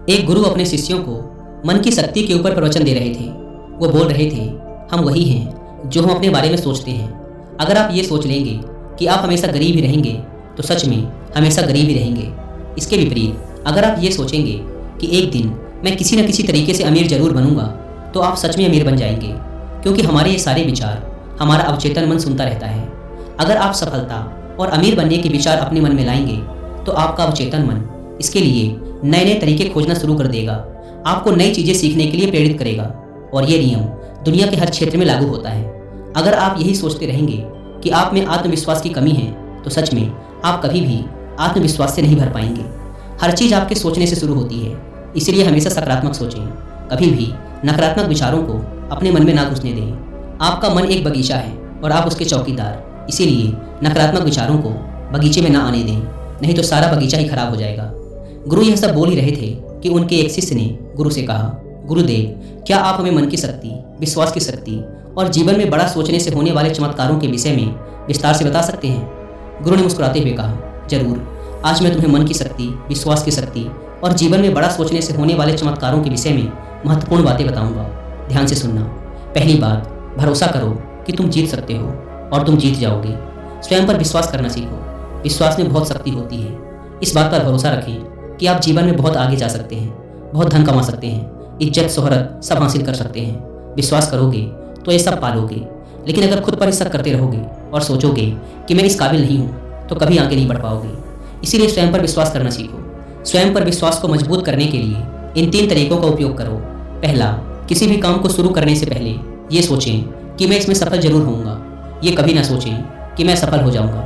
एक गुरु अपने शिष्यों को मन की शक्ति के ऊपर प्रवचन दे रहे थे। वो बोल रहे थे, हम वही हैं जो हम अपने बारे में सोचते हैं। अगर आप ये सोच लेंगे कि आप हमेशा गरीब ही रहेंगे तो सच में हमेशा गरीब ही रहेंगे। इसके विपरीत अगर आप ये सोचेंगे कि एक दिन मैं किसी न किसी तरीके से अमीर जरूर बनूंगा तो आप सच में अमीर बन जाएंगे, क्योंकि हमारे ये सारे विचार हमारा अवचेतन मन सुनता रहता है। अगर आप सफलता और अमीर बनने के विचार अपने मन में लाएंगे तो आपका अवचेतन मन इसके लिए नए नए तरीके खोजना शुरू कर देगा, आपको नई चीज़ें सीखने के लिए प्रेरित करेगा। और ये नियम दुनिया के हर क्षेत्र में लागू होता है। अगर आप यही सोचते रहेंगे कि आप में आत्मविश्वास की कमी है तो सच में आप कभी भी आत्मविश्वास से नहीं भर पाएंगे। हर चीज़ आपके सोचने से शुरू होती है, इसलिए हमेशा सकारात्मक सोचें। कभी भी नकारात्मक विचारों को अपने मन में ना घुसने दें। आपका मन एक बगीचा है और आप उसके चौकीदार, इसीलिए नकारात्मक विचारों को बगीचे में ना आने दें, नहीं तो सारा बगीचा ही खराब हो जाएगा। गुरु यह सब बोल ही रहे थे कि उनके एक शिष्य ने गुरु से कहा, गुरुदेव, क्या आप हमें मन की शक्ति, विश्वास की शक्ति और जीवन में बड़ा सोचने से होने वाले चमत्कारों के विषय में विस्तार से बता सकते हैं? गुरु ने मुस्कुराते हुए कहा, जरूर। आज मैं तुम्हें मन की शक्ति, विश्वास की शक्ति और जीवन में बड़ा सोचने से होने वाले चमत्कारों के विषय में महत्वपूर्ण बातें बताऊंगा। ध्यान से सुनना। पहली बात, भरोसा करो कि तुम जीत सकते हो और तुम जीत जाओगे। स्वयं पर विश्वास करना सीखो। विश्वास में बहुत शक्ति होती है। इस बात पर भरोसा रखें कि आप जीवन में बहुत आगे जा सकते हैं, बहुत धन कमा सकते हैं, इज्जत शोहरत सब हासिल कर सकते हैं। विश्वास करोगे तो ये सब पालोगे। लेकिन अगर खुद पर शक करते रहोगे और सोचोगे कि मैं इस काबिल नहीं हूँ तो कभी आगे नहीं बढ़ पाओगे। इसीलिए स्वयं पर विश्वास करना सीखो। स्वयं पर विश्वास को मजबूत करने के लिए इन 3 तरीकों का उपयोग करो। पहला, किसी भी काम को शुरू करने से पहले ये सोचें कि मैं इसमें सफल जरूर होऊंगा। ये कभी ना सोचें कि मैं सफल हो जाऊंगा।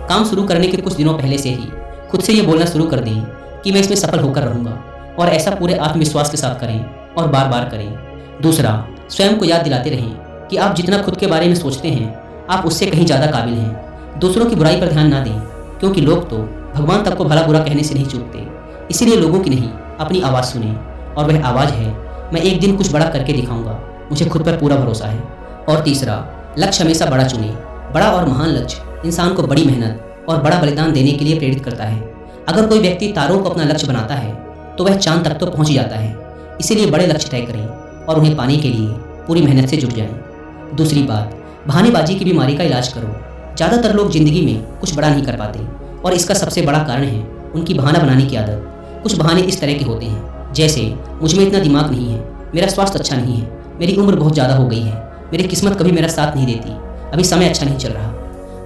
काम शुरू करने के कुछ दिनों पहले से ही खुद से ये बोलना शुरू कर दें कि मैं इसमें सफल होकर रहूंगा, और ऐसा पूरे आत्मविश्वास के साथ करें और बार बार करें। दूसरा, स्वयं को याद दिलाते रहें कि आप जितना खुद के बारे में सोचते हैं आप उससे कहीं ज़्यादा काबिल हैं। दूसरों की बुराई पर ध्यान ना दें, क्योंकि लोग तो भगवान तक को भला बुरा कहने से नहीं चूकते। इसीलिए लोगों की नहीं, अपनी आवाज़ सुनें, और वह आवाज़ है, मैं एक दिन कुछ बड़ा करके दिखाऊंगा, मुझे खुद पर पूरा भरोसा है। और तीसरा, लक्ष्य हमेशा बड़ा चुनें। बड़ा और महान लक्ष्य इंसान को बड़ी मेहनत और बड़ा बलिदान देने के लिए प्रेरित करता है। अगर कोई व्यक्ति तारों को अपना लक्ष्य बनाता है तो वह चांद तक तो पहुंच ही जाता है। इसीलिए बड़े लक्ष्य तय करें और उन्हें पाने के लिए पूरी मेहनत से जुट जाएं। दूसरी बात, बहानेबाजी की बीमारी का इलाज करो। ज़्यादातर लोग जिंदगी में कुछ बड़ा नहीं कर पाते, और इसका सबसे बड़ा कारण है उनकी बहाना बनाने की आदत। कुछ बहाने इस तरह के होते हैं, जैसे मुझ में इतना दिमाग नहीं है, मेरा स्वास्थ्य अच्छा नहीं है, मेरी उम्र बहुत ज़्यादा हो गई है, मेरी किस्मत कभी मेरा साथ नहीं देती, अभी समय अच्छा नहीं चल रहा।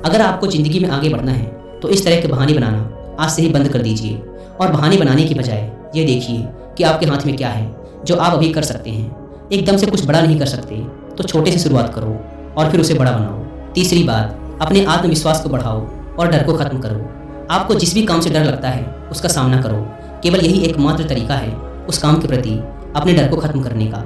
अगर आपको ज़िंदगी में आगे बढ़ना है तो इस तरह के बहाने बनाना आज से ही बंद कर दीजिए, और बहाने बनाने की बजाय ये देखिए कि आपके हाथ में क्या है जो आप अभी कर सकते हैं। एकदम से कुछ बड़ा नहीं कर सकते तो छोटे से शुरुआत करो और फिर उसे बड़ा बनाओ। तीसरी बात, अपने आत्मविश्वास को बढ़ाओ और डर को खत्म करो। आपको जिस भी काम से डर लगता है उसका सामना करो। केवल यही एकमात्र तरीका है उस काम के प्रति अपने डर को खत्म करने का।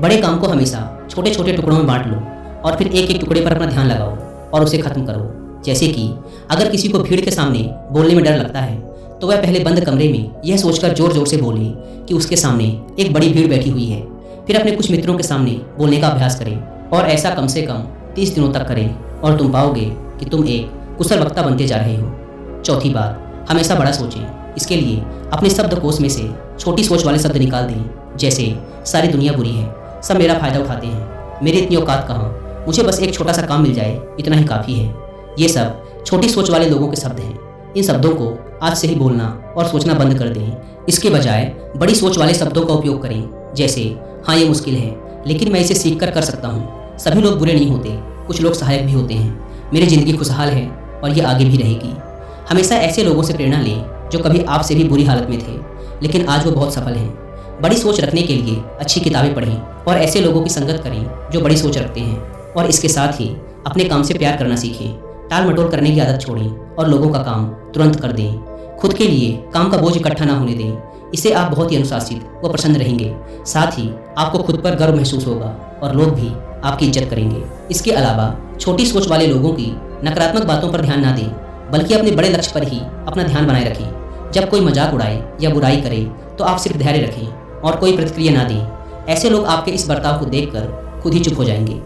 बड़े काम को हमेशा छोटे छोटे टुकड़ों में बांट लो और फिर एक एक टुकड़े पर अपना ध्यान लगाओ और उसे खत्म करो। जैसे कि अगर किसी को भीड़ के सामने बोलने में डर लगता है तो वह पहले बंद कमरे में यह सोचकर जोर जोर से बोले कि उसके सामने एक बड़ी भीड़ बैठी हुई है। फिर अपने कुछ मित्रों के सामने बोलने का अभ्यास करें, और ऐसा कम से कम 30 दिनों तक करें, और तुम पाओगे कि तुम एक कुशल वक्ता बनते जा रहे हो। चौथी बात, हमेशा बड़ा सोचें। इसके लिए अपने शब्दकोश में से छोटी सोच वाले शब्द निकाल दें, जैसे सारी दुनिया बुरी है, सब मेरा फायदा उठाते हैं, मेरी इतनी औकात कहाँ, मुझे बस एक छोटा सा काम मिल जाए, इतना ही काफ़ी है। ये सब छोटी सोच वाले लोगों के शब्द हैं। इन शब्दों को आज से ही बोलना और सोचना बंद कर दें। इसके बजाय बड़ी सोच वाले शब्दों का उपयोग करें, जैसे हाँ ये मुश्किल है लेकिन मैं इसे सीख कर सकता हूँ, सभी लोग बुरे नहीं होते, कुछ लोग सहायक भी होते हैं, मेरी ज़िंदगी खुशहाल है और ये आगे भी रहेगी। हमेशा ऐसे लोगों से प्रेरणा लें जो कभी आपसे भी बुरी हालत में थे लेकिन आज वो बहुत सफल हैं। बड़ी सोच रखने के लिए अच्छी किताबें पढ़ें और ऐसे लोगों की संगत करें जो बड़ी सोच रखते हैं, और इसके साथ ही अपने काम से प्यार करना सीखें। टाल मटोल करने की आदत छोड़ें और लोगों का काम तुरंत कर दें। खुद के लिए काम का बोझ इकट्ठा ना होने दें। इससे आप बहुत ही अनुशासित व प्रसन्न रहेंगे। साथ ही आपको खुद पर गर्व महसूस होगा और लोग भी आपकी इज्जत करेंगे। इसके अलावा छोटी सोच वाले लोगों की नकारात्मक बातों पर ध्यान ना दें, बल्कि अपने बड़े लक्ष्य पर ही अपना ध्यान बनाए रखें। जब कोई मजाक उड़ाए या बुराई करे तो आप सिर्फ धैर्य रखें और कोई प्रतिक्रिया ना दें। ऐसे लोग आपके इस बर्ताव को देखकर खुद ही चुप हो जाएंगे।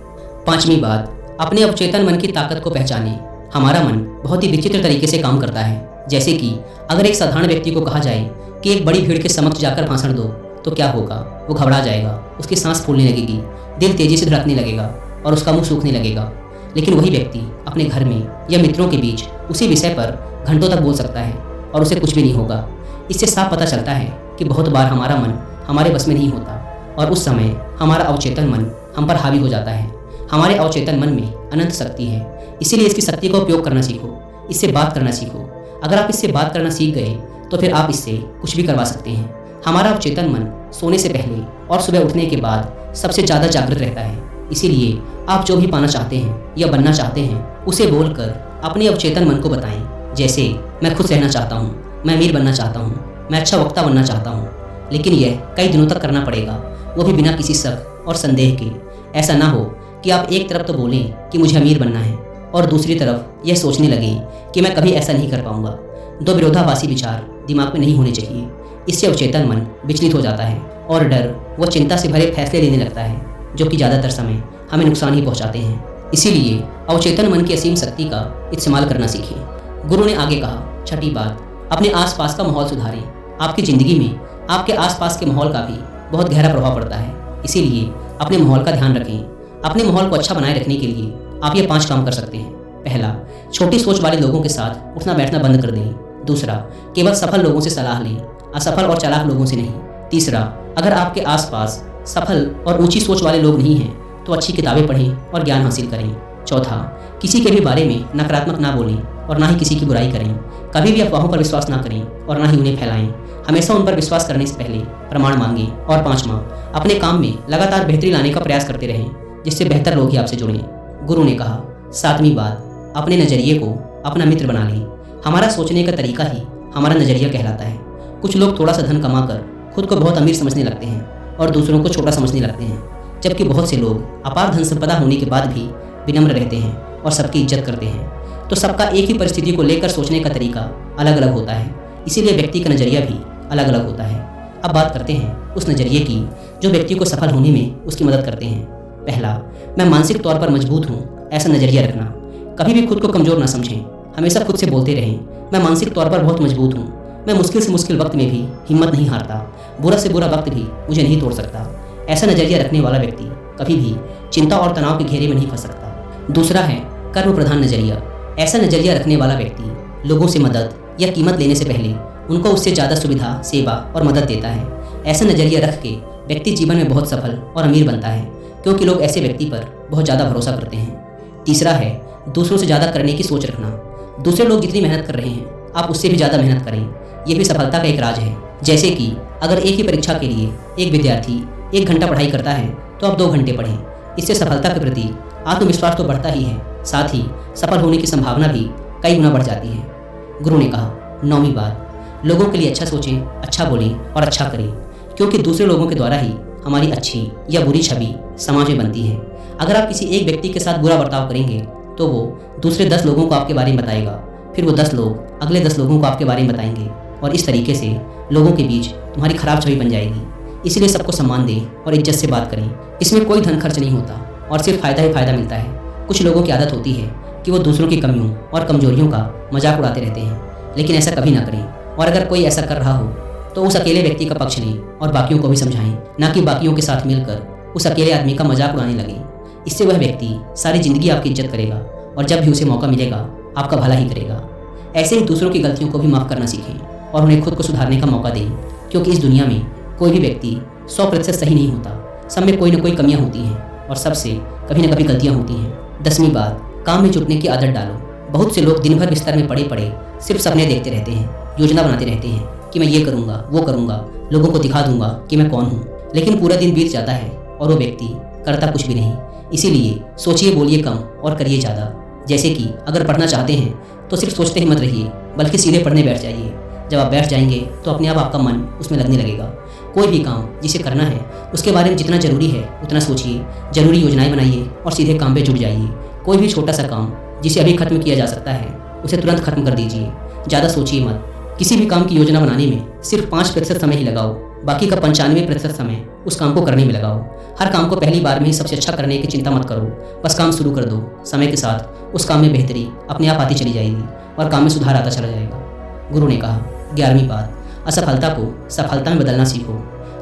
पांचवी बात, अपने अवचेतन मन की ताकत को पहचानें। हमारा मन बहुत ही विचित्र तरीके से काम करता है। जैसे कि अगर एक साधारण व्यक्ति को कहा जाए कि एक बड़ी भीड़ के समक्ष जाकर भाषण दो तो क्या होगा, वो घबरा जाएगा, उसकी सांस फूलने लगेगी, दिल तेजी से धड़कने लगेगा और उसका मुंह सूखने लगेगा। लेकिन वही व्यक्ति अपने घर में या मित्रों के बीच उसी विषय पर घंटों तक बोल सकता है और उसे कुछ भी नहीं होगा। इससे साफ पता चलता है कि बहुत बार हमारा मन हमारे बस में नहीं होता और उस समय हमारा अवचेतन मन हम पर हावी हो जाता है। हमारे अवचेतन मन में अनंत शक्ति है, इसीलिए इसकी शक्ति का उपयोग करना सीखो, इससे बात करना सीखो। अगर आप इससे बात करना सीख गए तो फिर आप इससे कुछ भी करवा सकते हैं। हमारा अवचेतन मन सोने से पहले और सुबह उठने के बाद सबसे ज़्यादा जागृत रहता है। इसीलिए आप जो भी पाना चाहते हैं या बनना चाहते हैं उसे बोलकर अपने अवचेतन मन को बताएं। जैसे मैं खुश रहना चाहता हूँ, मैं अमीर बनना चाहता हूँ, मैं अच्छा वक्ता बनना चाहता हूँ। लेकिन यह कई दिनों तक करना पड़ेगा, वो भी बिना किसी शक और संदेह के। ऐसा ना हो कि आप एक तरफ तो बोलें कि मुझे अमीर बनना है और दूसरी तरफ यह सोचने लगें कि मैं कभी ऐसा नहीं कर पाऊंगा। दो विरोधाभासी विचार दिमाग में नहीं होने चाहिए। इससे अवचेतन मन विचलित हो जाता है और डर व चिंता से भरे फैसले लेने लगता है, जो कि ज़्यादातर समय हमें नुकसान ही पहुंचाते हैं। इसीलिए अवचेतन मन की असीम शक्ति का इस्तेमाल करना सीखिए। गुरु ने आगे कहा, छठी बात, अपने आसपास का माहौल सुधारें। आपकी ज़िंदगी में आपके आसपास के माहौल का भी बहुत गहरा प्रभाव पड़ता है, इसीलिए अपने माहौल का ध्यान रखें। अपने माहौल को अच्छा बनाए रखने के लिए आप ये 5 काम कर सकते हैं। पहला, छोटी सोच वाले लोगों के साथ उठना बैठना बंद कर दें। दूसरा, केवल सफल लोगों से सलाह लें, असफल और चालाक लोगों से नहीं। तीसरा, अगर आपके आसपास सफल और ऊंची सोच वाले लोग नहीं हैं तो अच्छी किताबें पढ़ें और ज्ञान हासिल करें। चौथा, किसी के भी बारे में नकारात्मक ना बोलें और ना ही किसी की बुराई करें। कभी भी अफवाहों पर विश्वास ना करें और ना ही उन्हें फैलाएं। हमेशा उन पर विश्वास करने से पहले प्रमाण मांगें। और 5वां, अपने काम में लगातार बेहतरी लाने का प्रयास करते रहें, जिससे बेहतर लोग ही आपसे जुड़ें। गुरु ने कहा, 7वीं बात, अपने नज़रिए को अपना मित्र बना लें। हमारा सोचने का तरीका ही हमारा नज़रिया कहलाता है। कुछ लोग थोड़ा सा धन कमाकर खुद को बहुत अमीर समझने लगते हैं और दूसरों को छोटा समझने लगते हैं, जबकि बहुत से लोग अपार धन संपदा होने के बाद भी विनम्र रहते हैं और सबकी इज्जत करते हैं। तो सबका एक ही परिस्थिति को लेकर सोचने का तरीका अलग अलग होता है, इसीलिए व्यक्ति का नज़रिया भी अलग अलग होता है। अब बात करते हैं उस नज़रिए की जो व्यक्ति को सफल होने में उसकी मदद करते हैं। पहला, मैं मानसिक तौर पर मजबूत हूँ, ऐसा नज़रिया रखना। कभी भी खुद को कमज़ोर ना समझें, हमेशा खुद से बोलते रहें, मैं मानसिक तौर पर बहुत मजबूत हूँ, मैं मुश्किल से मुश्किल वक्त में भी हिम्मत नहीं हारता, बुरा से बुरा वक्त भी मुझे नहीं तोड़ सकता। ऐसा नज़रिया रखने वाला व्यक्ति कभी भी चिंता और तनाव के घेरे में नहीं फंस सकता। दूसरा है कर्म प्रधान नज़रिया। ऐसा नज़रिया रखने वाला व्यक्ति लोगों से मदद या कीमत लेने से पहले उनको उससे ज़्यादा सुविधा, सेवा और मदद देता है। ऐसा नज़रिया रख के व्यक्ति जीवन में बहुत सफल और अमीर बनता है, क्योंकि लोग ऐसे व्यक्ति पर बहुत ज़्यादा भरोसा करते हैं। तीसरा है दूसरों से ज़्यादा करने की सोच रखना। दूसरे लोग जितनी मेहनत कर रहे हैं आप उससे भी ज़्यादा मेहनत करें, यह भी सफलता का एक राज है। जैसे कि अगर एक ही परीक्षा के लिए एक विद्यार्थी 1 घंटा पढ़ाई करता है तो आप 2 घंटे पढ़ें। इससे सफलता के प्रति आत्मविश्वास तो बढ़ता ही है, साथ ही सफल होने की संभावना भी कई गुना बढ़ जाती है। गुरु ने कहा, 9वीं बात, लोगों के लिए अच्छा सोचें, अच्छा बोलें और अच्छा करें, क्योंकि दूसरे लोगों के द्वारा ही हमारी अच्छी या बुरी छवि समाज में बनती है। अगर आप किसी एक व्यक्ति के साथ बुरा बर्ताव करेंगे तो वो दूसरे 10 लोगों को आपके बारे में बताएगा, फिर वो 10 लोग अगले 10 लोगों को आपके बारे में बताएंगे और इस तरीके से लोगों के बीच तुम्हारी खराब छवि बन जाएगी। इसलिए सबको सम्मान दें और इज्जत से बात करें। इसमें कोई धन खर्च नहीं होता और सिर्फ फ़ायदा ही फ़ायदा मिलता है। कुछ लोगों की आदत होती है कि वो दूसरों की कमियों और कमजोरियों का मजाक उड़ाते रहते हैं, लेकिन ऐसा कभी ना करें। और अगर कोई ऐसा कर रहा हो तो उस अकेले व्यक्ति का पक्ष लें और बाकियों को भी समझाएं, ना कि बाकियों के साथ मिलकर उस अकेले आदमी का मजाक उड़ाने लगें। इससे वह व्यक्ति सारी ज़िंदगी आपकी इज्जत करेगा और जब भी उसे मौका मिलेगा आपका भला ही करेगा। ऐसे ही दूसरों की गलतियों को भी माफ़ करना सीखें और उन्हें खुद को सुधारने का मौका दें, क्योंकि इस दुनिया में कोई भी व्यक्ति 100% सही नहीं होता। सब में कोई ना कोई कमियां होती हैं और सबसे कभी ना कभी गलतियां होती हैं। 10वीं बात, काम में जुटने की आदत डालो। बहुत से लोग दिन भर बिस्तर में पड़े पड़े सिर्फ सपने देखते रहते हैं, योजना बनाते रहते हैं कि मैं ये करूँगा, वो करूँगा, लोगों को दिखा दूंगा कि मैं कौन हूँ। लेकिन पूरा दिन बीत जाता है और वो व्यक्ति करता कुछ भी नहीं। इसीलिए सोचिए, बोलिए कम और करिए ज़्यादा। जैसे कि अगर पढ़ना चाहते हैं तो सिर्फ सोचते ही मत रहिए, बल्कि सीधे पढ़ने बैठ जाइए। जब आप बैठ जाएंगे तो अपने आप आपका मन उसमें लगने लगेगा। कोई भी काम जिसे करना है उसके बारे में जितना ज़रूरी है उतना सोचिए, ज़रूरी योजनाएं बनाइए और सीधे काम पे जुट जाइए। कोई भी छोटा सा काम जिसे अभी खत्म किया जा सकता है उसे तुरंत खत्म कर दीजिए। ज़्यादा सोचिए मत। किसी भी काम की योजना बनाने में सिर्फ 5% समय ही लगाओ, बाकी का 95% समय उस काम को करने में लगाओ। हर काम को पहली बार में ही सबसे अच्छा करने की चिंता मत करो, बस काम शुरू कर दो। समय के साथ उस काम में बेहतरी अपने आप आती चली जाएगी और काम में सुधार आता चला जाएगा। गुरु ने कहा, 11वीं बात, असफलता को सफलता में बदलना सीखो।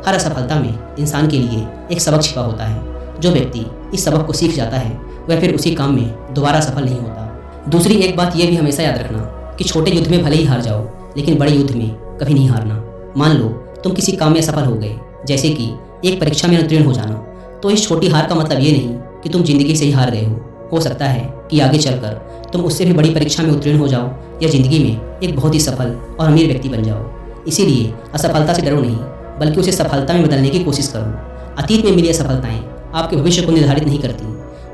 हर असफलता में इंसान के लिए एक सबक छिपा होता है। जो व्यक्ति इस सबक को सीख जाता है वह फिर उसी काम में दोबारा सफल नहीं होता। दूसरी एक बात यह भी हमेशा याद रखना कि छोटे युद्ध में भले ही हार जाओ, लेकिन बड़े युद्ध में कभी नहीं हारना। मान लो तुम किसी काम में सफल हो गए, जैसे कि एक परीक्षा में उत्तीर्ण हो जाना, तो इस छोटी हार का मतलब ये नहीं कि तुम जिंदगी से ही हार गए हो सकता है कि आगे चलकर तुम उससे भी बड़ी परीक्षा में उत्तीर्ण हो जाओ या जिंदगी में एक बहुत ही सफल और अमीर व्यक्ति बन जाओ। इसीलिए असफलता से डरो नहीं, बल्कि उसे सफलता में बदलने की कोशिश करो। अतीत में मिली असफलताएं आपके भविष्य को निर्धारित नहीं करती,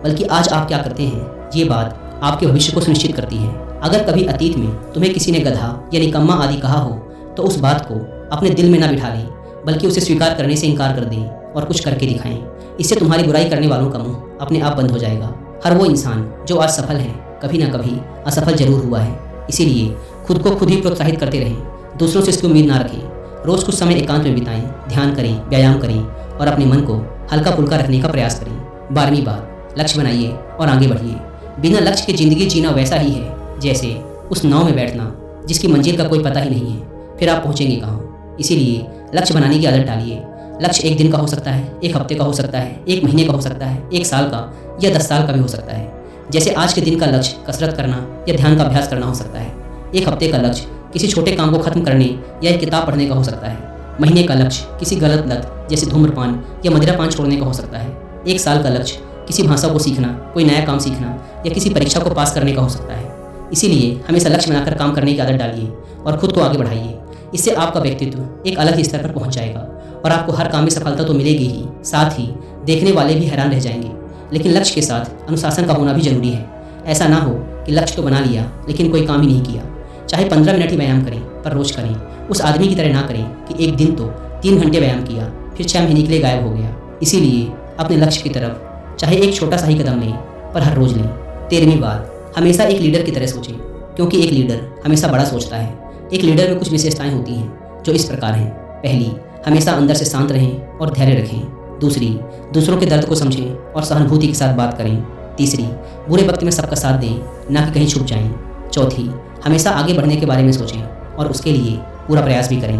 बल्कि आज आप क्या करते हैं ये बात आपके भविष्य को सुनिश्चित करती है। अगर कभी अतीत में तुम्हें किसी ने गधा या निकम्मा आदि कहा हो, तो उस बात को अपने दिल में ना बिठा लें, बल्कि उसे स्वीकार करने से इनकार कर दें और कुछ करके दिखाएं। इससे तुम्हारी बुराई करने वालों का मुंह अपने आप बंद हो जाएगा। हर वो इंसान जो आज सफल है कभी ना कभी असफल जरूर हुआ है। इसीलिए खुद को खुद ही प्रोत्साहित करते रहें, दूसरों से इसकी उम्मीद ना रखें। रोज कुछ समय एकांत में बिताएं, ध्यान करें, व्यायाम करें और अपने मन को हल्का फुल्का रखने का प्रयास करें। 12वीं बात, लक्ष्य बनाइए और आगे बढ़िए। बिना लक्ष्य के जिंदगी जीना वैसा ही है जैसे उस नाव में बैठना जिसकी मंजिल का कोई पता ही नहीं है, फिर आप पहुंचेंगे कहाँ। इसीलिए लक्ष्य बनाने की आदत डालिए। लक्ष्य एक दिन का हो सकता है, एक हफ्ते का हो सकता है, एक महीने का हो सकता है, एक साल का या 10 साल का भी हो सकता है। जैसे आज के दिन का लक्ष्य कसरत करना या ध्यान का अभ्यास करना हो सकता है। एक हफ्ते का लक्ष्य किसी छोटे काम को खत्म करने या एक किताब पढ़ने का हो सकता है। महीने का लक्ष्य किसी गलत लत जैसे धूम्रपान या मदिरापान छोड़ने का हो सकता है। एक साल का लक्ष्य किसी भाषा को सीखना, कोई नया काम सीखना या किसी परीक्षा को पास करने का हो सकता है। इसीलिए हमेशा लक्ष्य बनाकर काम करने की आदत डालिए और खुद को आगे बढ़ाइए। इससे आपका व्यक्तित्व एक अलग ही स्तर पर पहुंच जाएगा और आपको हर काम में सफलता तो मिलेगी ही, साथ ही देखने वाले भी हैरान रह जाएंगे। लेकिन लक्ष्य के साथ अनुशासन का होना भी जरूरी है। ऐसा ना हो कि लक्ष्य तो बना लिया लेकिन कोई काम ही नहीं किया। चाहे 15 मिनट ही व्यायाम करें, पर रोज करें। उस आदमी की तरह ना करें कि एक दिन तो 3 घंटे व्यायाम किया फिर 6 महीने के लिए गायब हो गया। इसीलिए अपने लक्ष्य की तरफ चाहे एक छोटा सा ही कदम लें, पर हर रोज लें। 13वीं बात, हमेशा एक लीडर की तरह सोचें, क्योंकि एक लीडर हमेशा बड़ा सोचता है। एक लीडर में कुछ विशेषताएं होती हैं जो इस प्रकार हैं। पहली, हमेशा अंदर से शांत रहें और धैर्य रखें। दूसरी, दूसरों के दर्द को समझें और सहानुभूति के साथ बात करें। तीसरी, बुरे वक्त में सबका साथ दें, ना कि कहीं छुप जाएं। चौथी, हमेशा आगे बढ़ने के बारे में सोचें और उसके लिए पूरा प्रयास भी करें।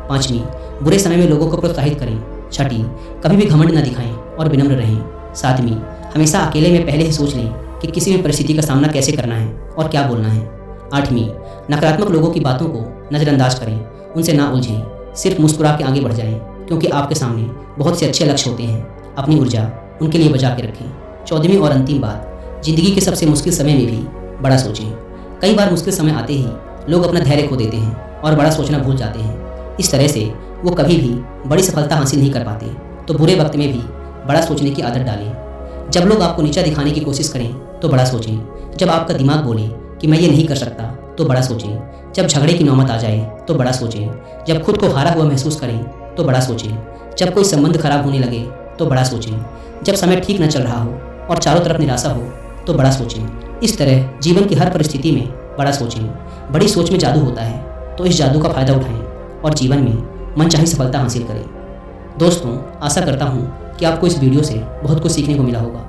5वीं, बुरे समय में लोगों को प्रोत्साहित करें। 6ठी, कभी भी घमंड न दिखाएं और विनम्र रहें। 7वीं, हमेशा अकेले में पहले ही सोच लें कि किसी भी परिस्थिति का सामना कैसे करना है और क्या बोलना है। 8वीं, नकारात्मक लोगों की बातों को नज़रअंदाज करें, उनसे ना उलझें, सिर्फ मुस्कुरा के आगे बढ़ जाएं, क्योंकि आपके सामने बहुत से अच्छे लक्ष्य होते हैं। अपनी ऊर्जा उनके लिए बचा के रखें। 14वीं और अंतिम बात, जिंदगी के सबसे मुश्किल समय में भी बड़ा सोचें। कई बार मुश्किल समय आते ही लोग अपना धैर्य खो देते हैं और बड़ा सोचना भूल जाते हैं। इस तरह से वो कभी भी बड़ी सफलता हासिल नहीं कर पाते। तो बुरे वक्त में भी बड़ा सोचने की आदत डालें। जब लोग आपको नीचा दिखाने की कोशिश करें तो बड़ा सोचें। जब आपका दिमाग बोले कि मैं ये नहीं कर सकता तो बड़ा सोचें। जब झगड़े की नौबत आ जाए तो बड़ा सोचें। जब खुद को हारा हुआ महसूस करें तो बड़ा सोचें। जब कोई संबंध खराब होने लगे तो बड़ा सोचें। जब समय ठीक न चल रहा हो और चारों तरफ निराशा हो तो बड़ा सोचें। इस तरह जीवन की हर परिस्थिति में बड़ा सोचें। बड़ी सोच में जादू होता है, तो इस जादू का फायदा उठाएं और जीवन में मनचाही सफलता हासिल करें। दोस्तों, आशा करता हूँ कि आपको इस वीडियो से बहुत कुछ सीखने को मिला होगा।